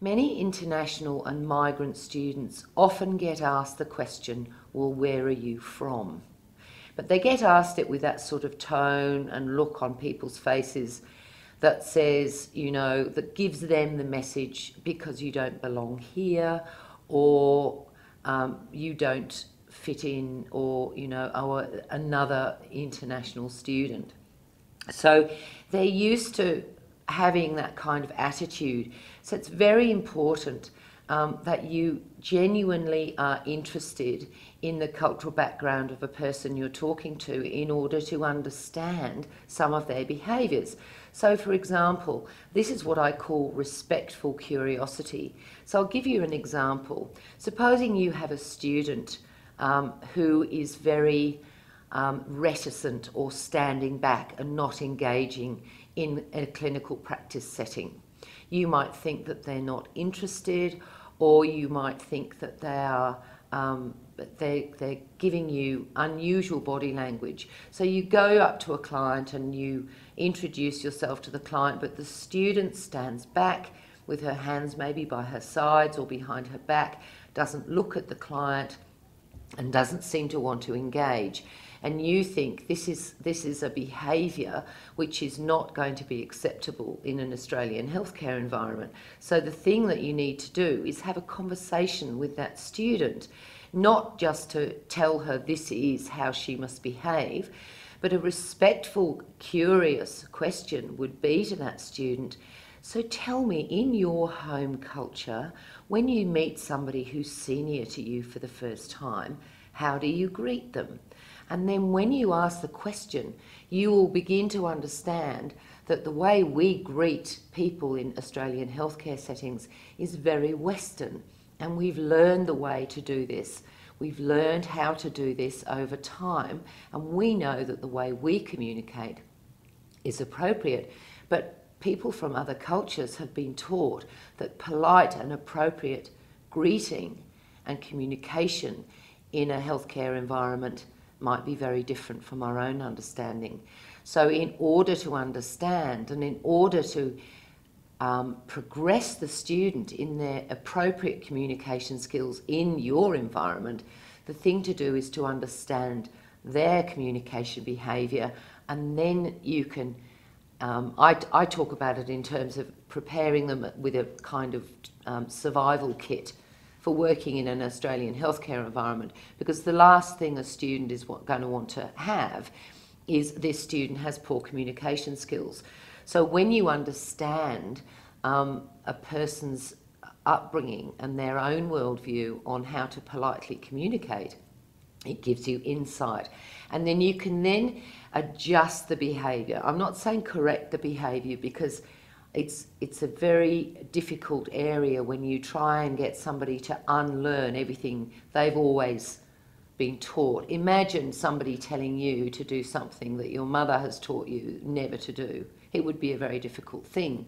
Many international and migrant students often get asked the question, well, where are you from? But they get asked it with that sort of tone and look on people's faces that says, you know, that gives them the message because you don't belong here, or you don't fit in, or, you know, or another international student. So they're used to having that kind of attitude. So it's very important that you genuinely are interested in the cultural background of a person you're talking to in order to understand some of their behaviours. So for example, this is what I call respectful curiosity. So I'll give you an example. Supposing you have a student who is very reticent or standing back and not engaging in a clinical practice setting. You might think that they're not interested, or you might think that they are they're giving you unusual body language. So you go up to a client and you introduce yourself to the client, but the student stands back with her hands maybe by her sides or behind her back, doesn't look at the client and doesn't seem to want to engage. And you think this is a behaviour which is not going to be acceptable in an Australian healthcare environment. So the thing that you need to do is have a conversation with that student, not just to tell her this is how she must behave, but a respectful, curious question would be to that student, so tell me, in your home culture, when you meet somebody who's senior to you for the first time, how do you greet them? And then when you ask the question, you will begin to understand that the way we greet people in Australian healthcare settings is very Western, and we've learned the way to do this. We've learned how to do this over time, and we know that the way we communicate is appropriate. But people from other cultures have been taught that polite and appropriate greeting and communication in a healthcare environment might be very different from our own understanding. So in order to understand and in order to progress the student in their appropriate communication skills in your environment, the thing to do is to understand their communication behaviour, and then you can I talk about it in terms of preparing them with a kind of survival kit for working in an Australian healthcare environment, because the last thing a student is going to want to have is this student has poor communication skills. So when you understand a person's upbringing and their own worldview on how to politely communicate, it gives you insight. And then you can then adjust the behaviour. I'm not saying correct the behaviour, because it's a very difficult area when you try and get somebody to unlearn everything they've always been taught. Imagine somebody telling you to do something that your mother has taught you never to do. It would be a very difficult thing.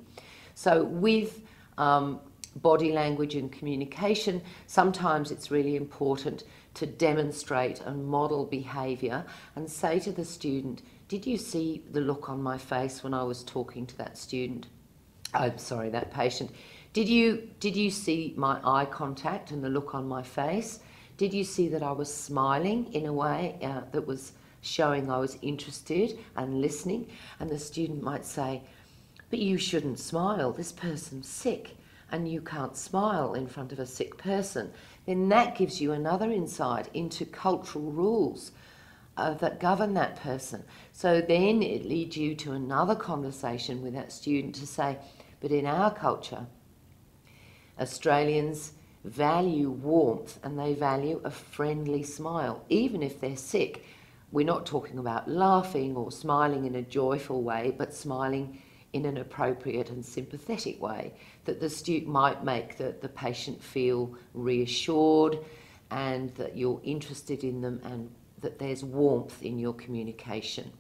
So with body language and communication, sometimes it's really important to demonstrate and model behaviour and say to the student, did you see the look on my face when I was talking to that student? I'm sorry, that patient. Did you see my eye contact and the look on my face? Did you see that I was smiling in a way that was showing I was interested and listening? And the student might say, but you shouldn't smile, this person's sick, and you can't smile in front of a sick person. Then that gives you another insight into cultural rules that govern that person. So then it leads you to another conversation with that student to say, but in our culture, Australians value warmth and they value a friendly smile, even if they're sick. We're not talking about laughing or smiling in a joyful way, but smiling in an appropriate and sympathetic way that the student might make the patient feel reassured and that you're interested in them and that there's warmth in your communication.